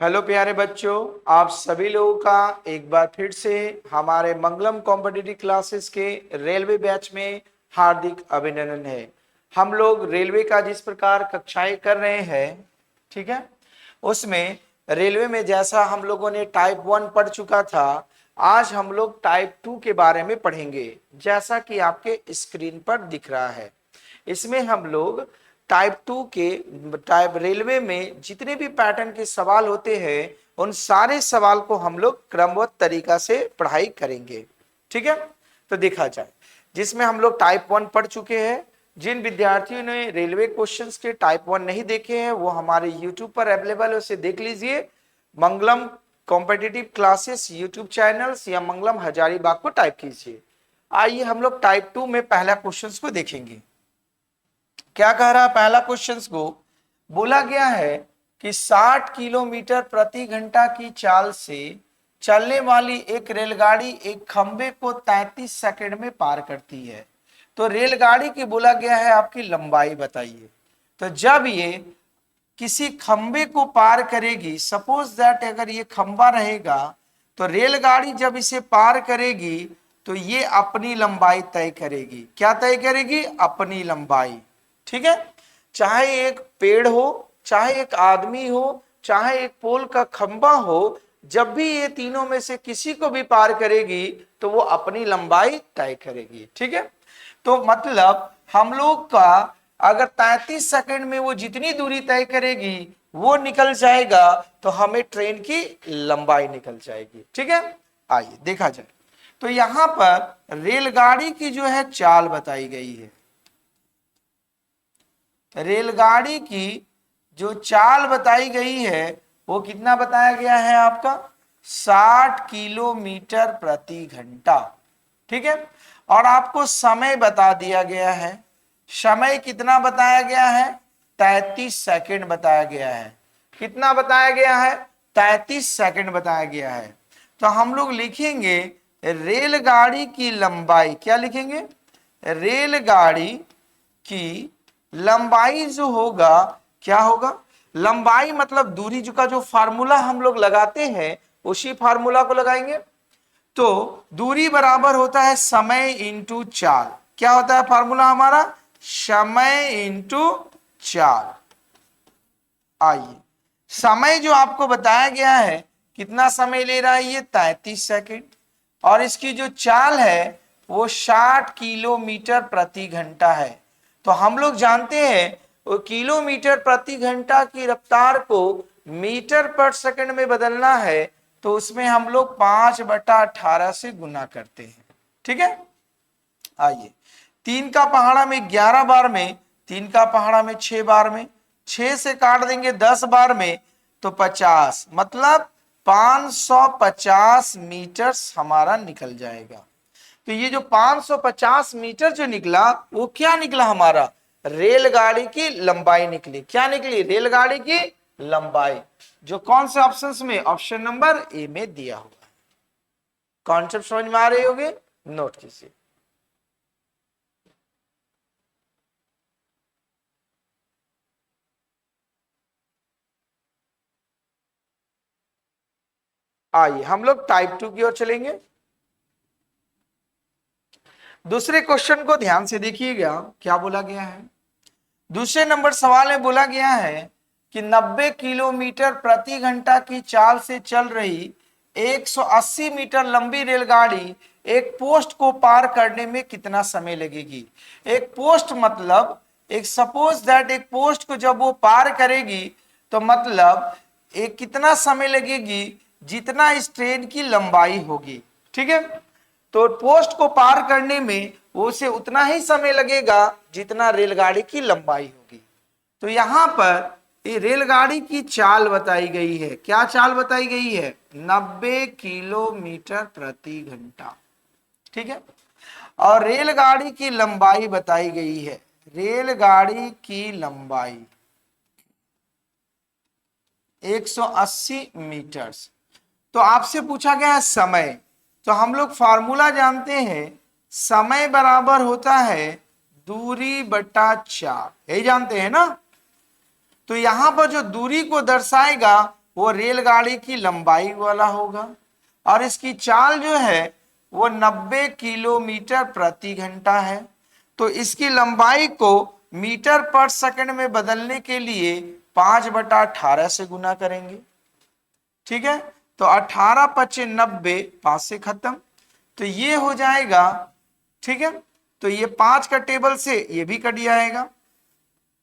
Hello प्यारे बच्चों, आप सभी लोगों का एक बार फिर से हमारे मंगलम कॉम्पिटिटिव क्लासेस के रेलवे बैच में हार्दिक अभिनंदन है। हम लोग रेलवे का जिस प्रकार कक्षाएं कर रहे हैं, ठीक है, उसमें रेलवे में जैसा हम लोगों ने टाइप 1 पढ़ चुका था, आज हम लोग टाइप 2 के बारे में पढ़ेंगे। जैसा कि आपके स्क्रीन पर दिख रहा है, इसमें हम लोग टाइप 2 के टाइप रेलवे में जितने भी पैटर्न के सवाल होते हैं, उन सारे सवाल को हम लोग क्रमबद्ध तरीका से पढ़ाई करेंगे। ठीक है, तो देखा जाए, जिसमें हम लोग टाइप 1 पढ़ चुके हैं। जिन विद्यार्थियों ने रेलवे क्वेश्चंस के टाइप 1 नहीं देखे हैं, वो हमारे यूट्यूब पर अवेलेबल है, उसे देख लीजिए। मंगलम कॉम्पिटिटिव क्लासेस यूट्यूब चैनल्स या मंगलम हजारीबाग को टाइप कीजिए। आइए हम लोग टाइप 2 में पहला क्वेश्चन को देखेंगे। क्या कह रहा है पहला क्वेश्चन को? बोला गया है कि 60 किलोमीटर प्रति घंटा की चाल से चलने वाली एक रेलगाड़ी एक खंबे को 33 सेकंड में पार करती है। तो रेलगाड़ी की बोला गया है आपकी लंबाई बताइए। तो जब ये किसी खंबे को पार करेगी, सपोज दैट अगर ये खंबा रहेगा, तो रेलगाड़ी जब इसे पार करेगी तो ये अपनी लंबाई तय करेगी। क्या तय करेगी? अपनी लंबाई। ठीक है, चाहे एक पेड़ हो, चाहे एक आदमी हो, चाहे एक पोल का खंबा हो, जब भी ये तीनों में से किसी को भी पार करेगी तो वो अपनी लंबाई तय करेगी। ठीक है, तो मतलब हम लोग का अगर 33 सेकंड में वो जितनी दूरी तय करेगी वो निकल जाएगा, तो हमें ट्रेन की लंबाई निकल जाएगी। ठीक है, आइए देखा जाए। तो यहां पर रेलगाड़ी की जो है चाल बताई गई है। रेलगाड़ी की जो चाल बताई गई है वो कितना बताया गया है आपका? 60 किलोमीटर प्रति घंटा। ठीक है, और आपको समय बता दिया गया है। समय कितना बताया गया है? 33 सेकंड बताया गया है। कितना बताया गया है? 33 सेकंड बताया गया है। तो हम लोग लिखेंगे रेलगाड़ी की लंबाई। क्या लिखेंगे? रेलगाड़ी की लंबाई जो होगा, क्या होगा? लंबाई मतलब दूरी का जो फार्मूला हम लोग लगाते हैं, उसी फार्मूला को लगाएंगे। तो दूरी बराबर होता है समय इंटू चाल। क्या होता है फार्मूला हमारा? समय इंटू चाल। आइए, समय जो आपको बताया गया है, कितना समय ले रहा है ये? 33 सेकंड। और इसकी जो चाल है वो 60 किलोमीटर प्रति घंटा है। तो हम लोग जानते हैं वो किलोमीटर प्रति घंटा की रफ्तार को मीटर पर सेकंड में बदलना है, तो उसमें हम लोग 5/18 से गुना करते हैं। ठीक है, आइए, 3 का पहाड़ा में 11 बार में, 3 का पहाड़ा में 6 बार में, 6 से काट देंगे 10 बार में तो 50, मतलब 550 मीटर हमारा निकल जाएगा। तो ये जो 550 मीटर जो निकला वो क्या निकला हमारा? रेलगाड़ी की लंबाई निकली। क्या निकली? रेलगाड़ी की लंबाई, जो कौन से ऑप्शन में? ऑप्शन नंबर ए में दिया हुआ है। कॉन्सेप्ट समझ में आ रहे होंगे? नोट कीजिए। आइए हम लोग टाइप 2 की ओर चलेंगे। दूसरे क्वेश्चन को ध्यान से देखिएगा, क्या बोला गया है। दूसरे नंबर सवाल में बोला गया है कि 90 किलोमीटर प्रति घंटा की चाल से चल रही 180 मीटर लंबी रेलगाड़ी एक पोस्ट को पार करने में कितना समय लगेगी? एक पोस्ट मतलब एक सपोज दैट एक पोस्ट को जब वो पार करेगी तो मतलब एक कितना समय लगेगी? जितना इस ट्रेन की लंबाई होगी। ठीक है, तो पोस्ट को पार करने में उसे उतना ही समय लगेगा जितना रेलगाड़ी की लंबाई होगी। तो यहां पर ये रेलगाड़ी की चाल बताई गई है। क्या चाल बताई गई है? 90 किलोमीटर प्रति घंटा। ठीक है, और रेलगाड़ी की लंबाई बताई गई है। रेलगाड़ी की लंबाई 180 मीटर। तो आपसे पूछा गया है समय, तो हम लोग फार्मूला जानते हैं, समय बराबर होता है दूरी बटा 4, यही जानते हैं ना। तो यहां पर जो दूरी को दर्शाएगा वो रेलगाड़ी की लंबाई वाला होगा और इसकी चाल जो है वो 90 किलोमीटर प्रति घंटा है। तो इसकी लंबाई को मीटर पर सेकंड में बदलने के लिए 5/18 से गुना करेंगे। ठीक है, तो 18 पचे 90, 5 से खत्म, तो ये हो जाएगा। ठीक है, तो ये 5 का टेबल से ये भी कट जाएगा,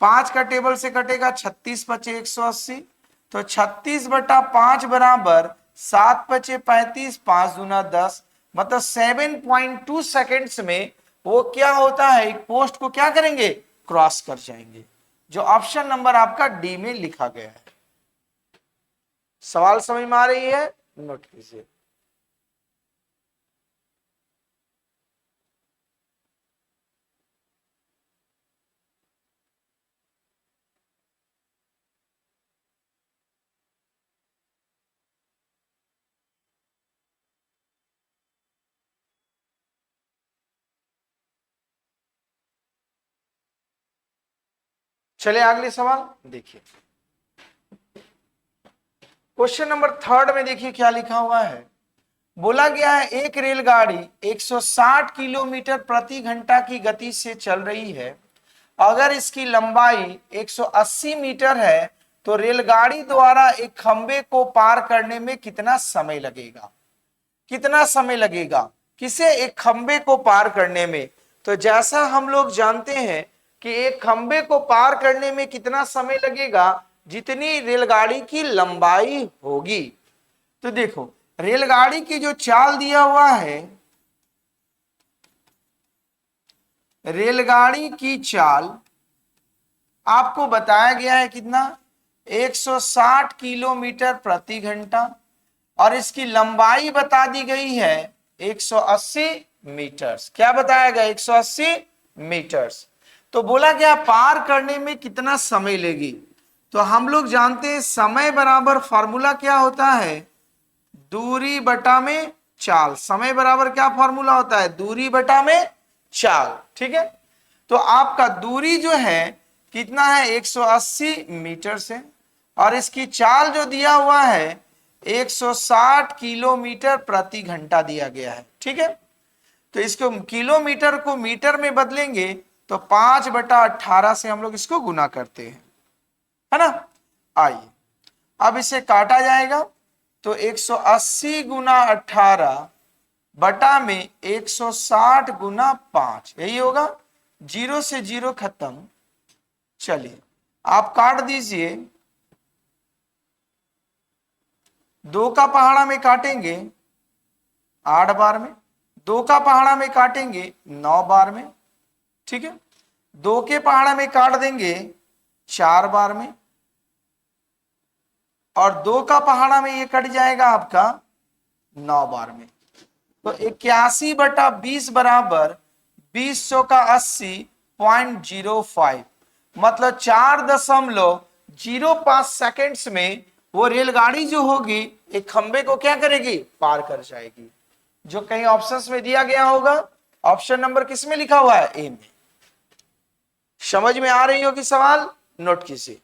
5 का टेबल से कटेगा 36 पचे 180, तो 36/5 बराबर 7 पचे 35, 5 दूना 10, मतलब 7.2 सेकेंड्स में वो क्या होता है, एक पोस्ट को क्या करेंगे, क्रॉस कर जाएंगे, जो ऑप्शन नंबर आपका डी में लिखा गया है। सवाल समझ में आ रही है, नोट कीजिए। चलिए अगले सवाल देखिए, क्वेश्चन नंबर 3 में देखिए क्या लिखा हुआ है। बोला गया है एक रेलगाड़ी 160 किलोमीटर प्रति घंटा की गति से चल रही है। अगर इसकी लंबाई 180 मीटर है तो रेलगाड़ी द्वारा एक खंबे को पार करने में कितना समय लगेगा। कितना समय लगेगा किसे, एक खंबे को पार करने में। तो जैसा हम लोग जानते हैं कि एक खंबे को पार करने में कितना समय लगेगा, जितनी रेलगाड़ी की लंबाई होगी। तो देखो रेलगाड़ी की जो चाल दिया हुआ है, रेलगाड़ी की चाल आपको बताया गया है कितना, 160 किलोमीटर प्रति घंटा, और इसकी लंबाई बता दी गई है 180 मीटर्स। क्या बताया गया, 180 मीटर्स। तो बोला गया पार करने में कितना समय लेगी। तो हम लोग जानते हैं समय बराबर फॉर्मूला क्या होता है, दूरी बटा में चाल। समय बराबर क्या फॉर्मूला होता है, दूरी बटा में चाल। ठीक है, तो आपका दूरी जो है कितना है, 180 मीटर से, और इसकी चाल जो दिया हुआ है 160 किलोमीटर प्रति घंटा दिया गया है। ठीक है, तो इसको किलोमीटर को मीटर में बदलेंगे तो 5/18 से हम लोग इसको गुना करते हैं, है ना। आइए अब इसे काटा जाएगा, तो 180 गुना 18 बटा में 160 गुना 5, यही होगा। 0 से 0 खत्म। चलिए आप काट दीजिए, 2 का पहाड़ा में काटेंगे 8 बार में, 2 का पहाड़ा में काटेंगे 9 बार में। ठीक है, 2 के पहाड़ा में काट देंगे 4 बार में, और 2 का पहाड़ा में ये कट जाएगा आपका 9 बार में। तो 81/20 बराबर 20 का 80.05, मतलब 4.05 सेकेंड्स में वो रेलगाड़ी जो होगी एक खंबे को क्या करेगी, पार कर जाएगी। जो कहीं ऑप्शंस में दिया गया होगा, ऑप्शन नंबर किस में लिखा हुआ है, ए में। समझ में आ रही होगी सवाल, नोट कीजिए।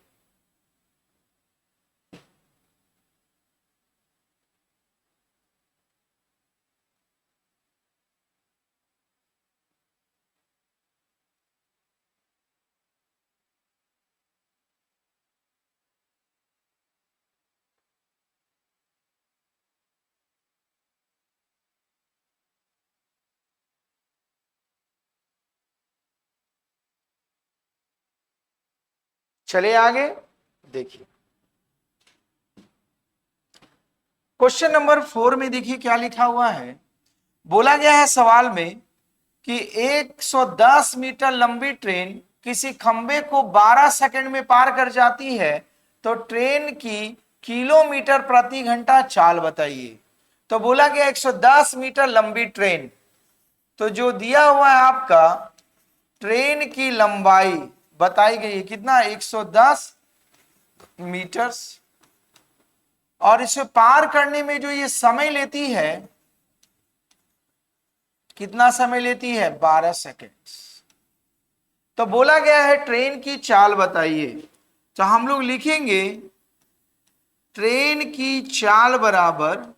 चलिए आगे देखिए, क्वेश्चन नंबर 4 में देखिए क्या लिखा हुआ है। बोला गया है सवाल में कि 110 मीटर लंबी ट्रेन किसी खंबे को 12 सेकंड में पार कर जाती है, तो ट्रेन की किलोमीटर प्रति घंटा चाल बताइए। तो बोला गया 110 मीटर लंबी ट्रेन, तो जो दिया हुआ है आपका ट्रेन की लंबाई बताई गई है कितना, 110 मीटर्स, और इसे पार करने में जो ये समय लेती है, कितना समय लेती है, 12 सेकेंड्स। तो बोला गया है ट्रेन की चाल बताइए। तो हम लोग लिखेंगे ट्रेन की चाल बराबर,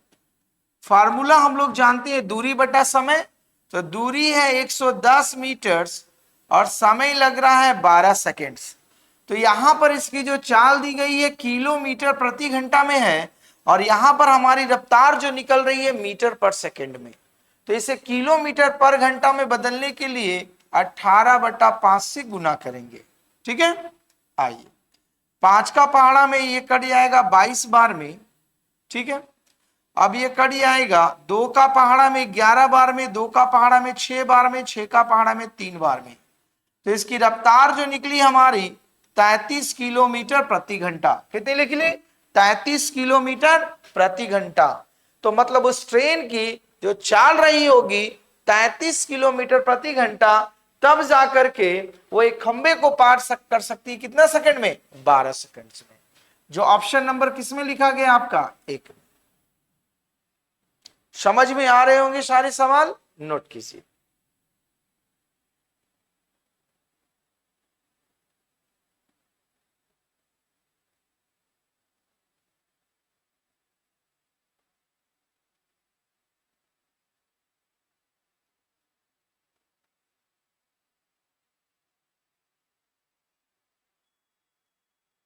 फार्मूला हम लोग जानते हैं दूरी बटा समय, तो दूरी है 110 मीटर्स और समय लग रहा है 12 सेकेंड्स। तो यहां पर इसकी जो चाल दी गई है किलोमीटर प्रति घंटा में है और यहां पर हमारी रफ्तार जो निकल रही है मीटर पर सेकेंड में। तो इसे किलोमीटर पर घंटा में बदलने के लिए 18/5 से गुना करेंगे। ठीक है, आइए 5 का पहाड़ा में ये कट जाएगा 22 बार में। ठीक है, अब ये कट जाएगा 2 का पहाड़ा में 11 बार में, 2 का पहाड़ा में 6 बार में, 6 का पहाड़ा में 3 बार में। तो इसकी रफ्तार जो निकली हमारी 33 किलोमीटर प्रति घंटा। कितने लिख ली? 33 किलोमीटर प्रति घंटा। तो मतलब उस ट्रेन की जो चाल रही होगी 33 किलोमीटर प्रति घंटा, तब जाकर के वो एक खंबे को पार कर सकती है कितना सेकंड में? 12 सेकंड में। जो ऑप्शन नंबर किस में लिखा गया आपका? 1 में। समझ में आ रहे होंगे सारे सवाल, नोट कीजिए।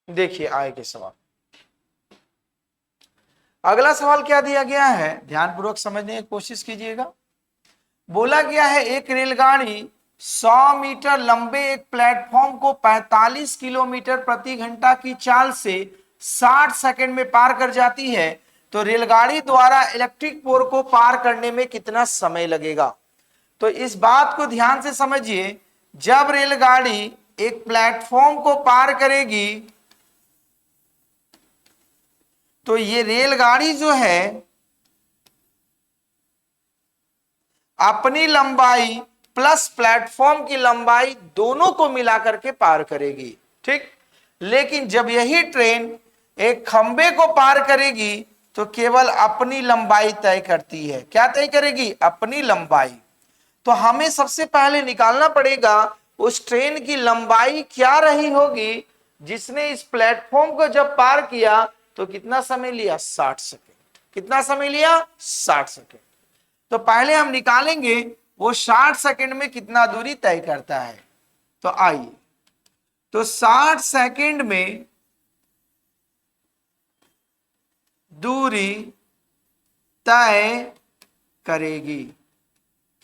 देखिए आगे के सवाल। अगला सवाल क्या दिया गया है, ध्यानपूर्वक समझने की कोशिश कीजिएगा। बोला गया है एक रेलगाड़ी 100 मीटर लंबे एक प्लेटफॉर्म को 45 किलोमीटर प्रति घंटा की चाल से 60 सेकंड में पार कर जाती है, तो रेलगाड़ी द्वारा इलेक्ट्रिक पोल को पार करने में कितना समय लगेगा? तो इस बात को ध्यान से समझिए। जब रेलगाड़ी एक प्लेटफॉर्म को पार करेगी तो ये रेलगाड़ी जो है अपनी लंबाई प्लस प्लेटफॉर्म की लंबाई दोनों को मिलाकर के पार करेगी। ठीक, लेकिन जब यही ट्रेन एक खंबे को पार करेगी तो केवल अपनी लंबाई तय करती है। क्या तय करेगी? अपनी लंबाई। तो हमें सबसे पहले निकालना पड़ेगा उस ट्रेन की लंबाई क्या रही होगी जिसने इस प्लेटफॉर्म को जब पार किया तो कितना समय लिया? 60 सेकेंड। कितना समय लिया? 60 सेकेंड। तो पहले हम निकालेंगे वो 60 सेकेंड में कितना दूरी तय करता है। तो आइए, तो 60 सेकेंड में दूरी तय करेगी।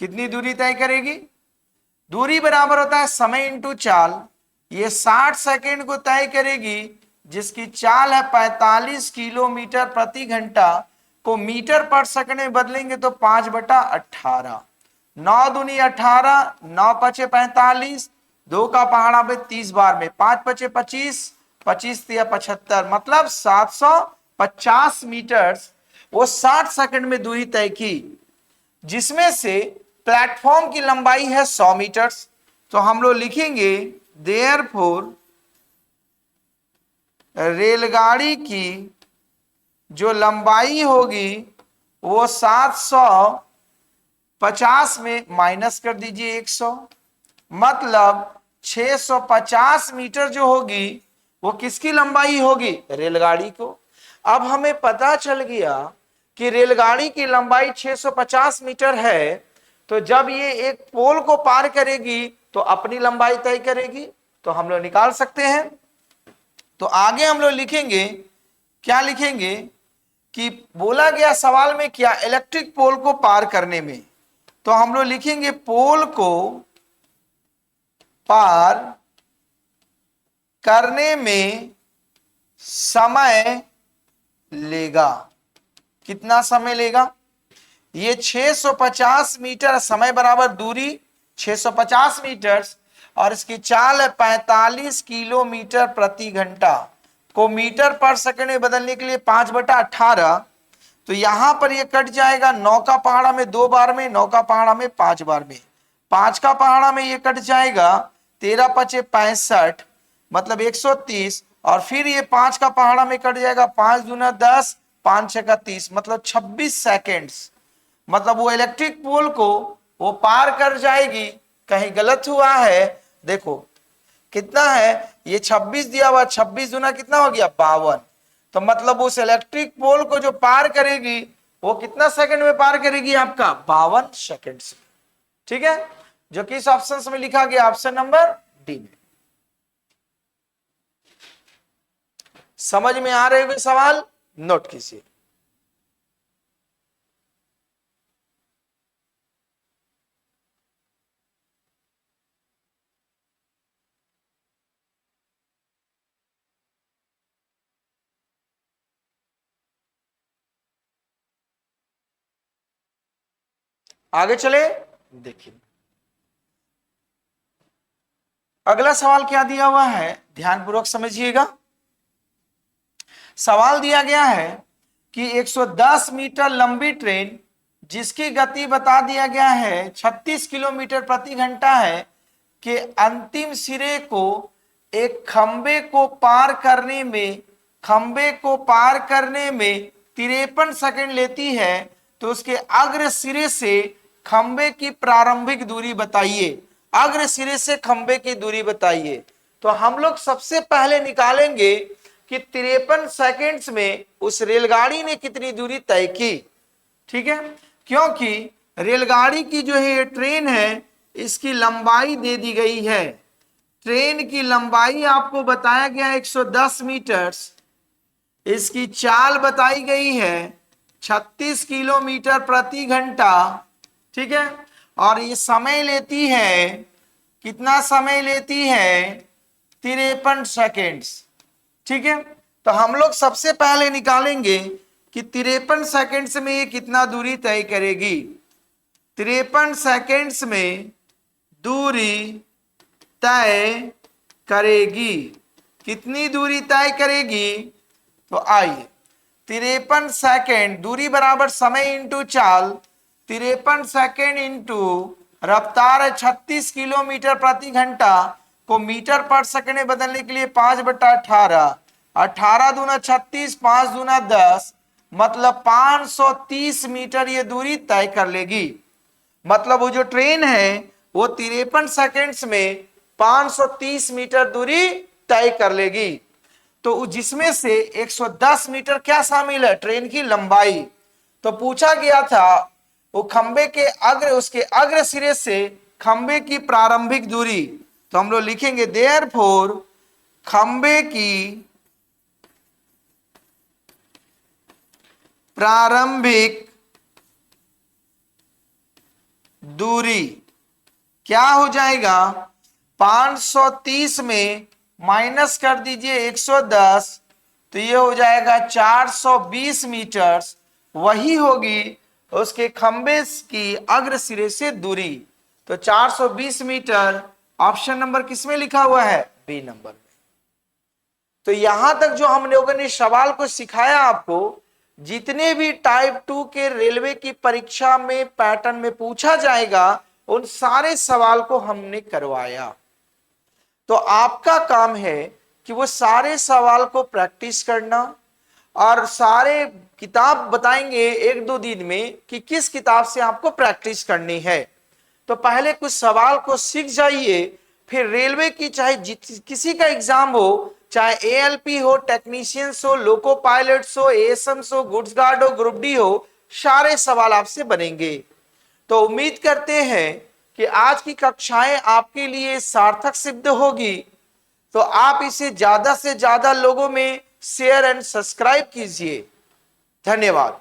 कितनी दूरी तय करेगी? दूरी बराबर होता है समय इंटू चाल। ये 60 सेकेंड को तय करेगी जिसकी चाल है 45 किलोमीटर प्रति घंटा, को मीटर पर सेकंड में बदलेंगे तो 5/18। 9 दूनी 18, 9 पचे 45, 2 का पहाड़ा में 30 बार में, 5 पचे 25, 25 या 75, मतलब 750 मीटर वो 60 सेकंड में दूरी तय की, जिसमें से प्लेटफॉर्म की लंबाई है 100 मीटर। तो हम लोग लिखेंगे देयरफॉर रेलगाड़ी की जो लंबाई होगी वो 750 में माइनस कर दीजिए 100, मतलब 650 मीटर जो होगी वो किसकी लंबाई होगी? रेलगाड़ी को। अब हमें पता चल गया कि रेलगाड़ी की लंबाई 650 मीटर है, तो जब ये एक पोल को पार करेगी तो अपनी लंबाई तय करेगी। तो हम लोग निकाल सकते हैं। तो आगे हम लोग लिखेंगे, क्या लिखेंगे कि बोला गया सवाल में क्या, इलेक्ट्रिक पोल को पार करने में। तो हम लोग लिखेंगे पोल को पार करने में समय लेगा। कितना समय लेगा? ये 650 मीटर, समय बराबर दूरी 650 मीटर और इसकी चाल है 45 किलोमीटर प्रति घंटा, को मीटर पर सेकंड में बदलने के लिए 5/18। तो यहां पर ये कट जाएगा 9 का पहाड़ा में 2 बार में, 9 का पहाड़ा में 5 बार में, 5 का पहाड़ा में ये कट जाएगा 13 पचे 65, मतलब 130, और फिर ये 5 का पहाड़ा में कट जाएगा 5 दूना 10, 5 छक्का 30, मतलब 26 सेकेंड्स। मतलब वो इलेक्ट्रिक पोल को वो पार कर जाएगी। कहीं गलत हुआ है, देखो कितना है, ये 26 दिया हुआ, 26 दूना कितना हो गया? 52, तो मतलब उस इलेक्ट्रिक पोल को जो पार करेगी वो कितना सेकंड में पार करेगी? आपका 52 सेकंड से। ठीक है, जो कि इस ऑप्शन में लिखा गया ऑप्शन नंबर डी में। समझ में आ रहे हुए सवाल नोट कीजिए। आगे चले, देखिए अगला सवाल क्या दिया हुआ है, ध्यानपूर्वक समझिएगा। सवाल दिया गया है कि 110 मीटर लंबी ट्रेन जिसकी गति बता दिया गया है 36 किलोमीटर प्रति घंटा है के अंतिम सिरे को एक खंबे को पार करने में 53 सेकंड लेती है, तो उसके अग्र सिरे से खंबे की प्रारंभिक दूरी बताइए। अग्र सिरे से खंबे की दूरी बताइए। तो हम लोग सबसे पहले निकालेंगे कि 53 सेकंड्स में उस रेलगाड़ी ने कितनी दूरी तय की। ठीक है, क्योंकि रेलगाड़ी की जो है ये ट्रेन है, इसकी लंबाई दे दी गई है। ट्रेन की लंबाई आपको बताया गया 110 मीटर, इसकी चाल बताई गई है 36 किलोमीटर प्रति घंटा। ठीक है, और ये समय लेती है, कितना समय लेती है? 53 सेकेंड्स। ठीक है, तो हम लोग सबसे पहले निकालेंगे कि 53 सेकेंड्स में ये कितना दूरी तय करेगी। 53 सेकेंड्स में दूरी तय करेगी, कितनी दूरी तय करेगी? तो आइए 53 सेकेंड, दूरी बराबर समय इंटू चाल, 53 सेकेंड इंटू रफ्तार है 36 किलोमीटर प्रति घंटा को मीटर पर सेकंड में बदलने के लिए 5/18, 18 दूना 36, 5 दूना 10, मतलब 530 मीटर ये दूरी तय कर लेगी। मतलब वो जो ट्रेन है वो 53 सेकेंड्स में 530 मीटर दूरी तय कर लेगी। तो जिसमें से 110 मीटर क्या शामिल है? ट्रेन की लंबाई। तो पूछा गया था वो खंबे के उसके अग्र सिरे से खंबे की प्रारंभिक दूरी। तो हम लोग लिखेंगे देयरफॉर खंबे की प्रारंभिक दूरी क्या हो जाएगा? 530 में माइनस कर दीजिए 110, तो ये हो जाएगा 420 मीटर। वही होगी उसके खंबे की अग्र सिरे से दूरी। तो 420 मीटर ऑप्शन नंबर किसमें लिखा हुआ है? बी नंबर में। तो यहां तक जो हम लोगों ने सवाल को सिखाया आपको, जितने भी टाइप 2 के रेलवे की परीक्षा में पैटर्न में पूछा जाएगा उन सारे सवाल को हमने करवाया। तो आपका काम है कि वो सारे सवाल को प्रैक्टिस करना, और सारे किताब बताएंगे 1-2 दिन में कि किस किताब से आपको प्रैक्टिस करनी है। तो पहले कुछ सवाल को सीख जाइए, फिर रेलवे की चाहे किसी का एग्जाम हो, चाहे एएलपी हो, टेक्नीशियंस हो, लोको पायलट्स हो, एएसएम्स हो, गुड्स गार्ड हो, ग्रुप डी हो, सारे सवाल आपसे बनेंगे। तो उम्मीद करते हैं कि आज की कक्षाएं आपके लिए सार्थक सिद्ध होगी। तो आप इसे ज्यादा से ज्यादा लोगों में शेयर एंड सब्सक्राइब कीजिए। धन्यवाद।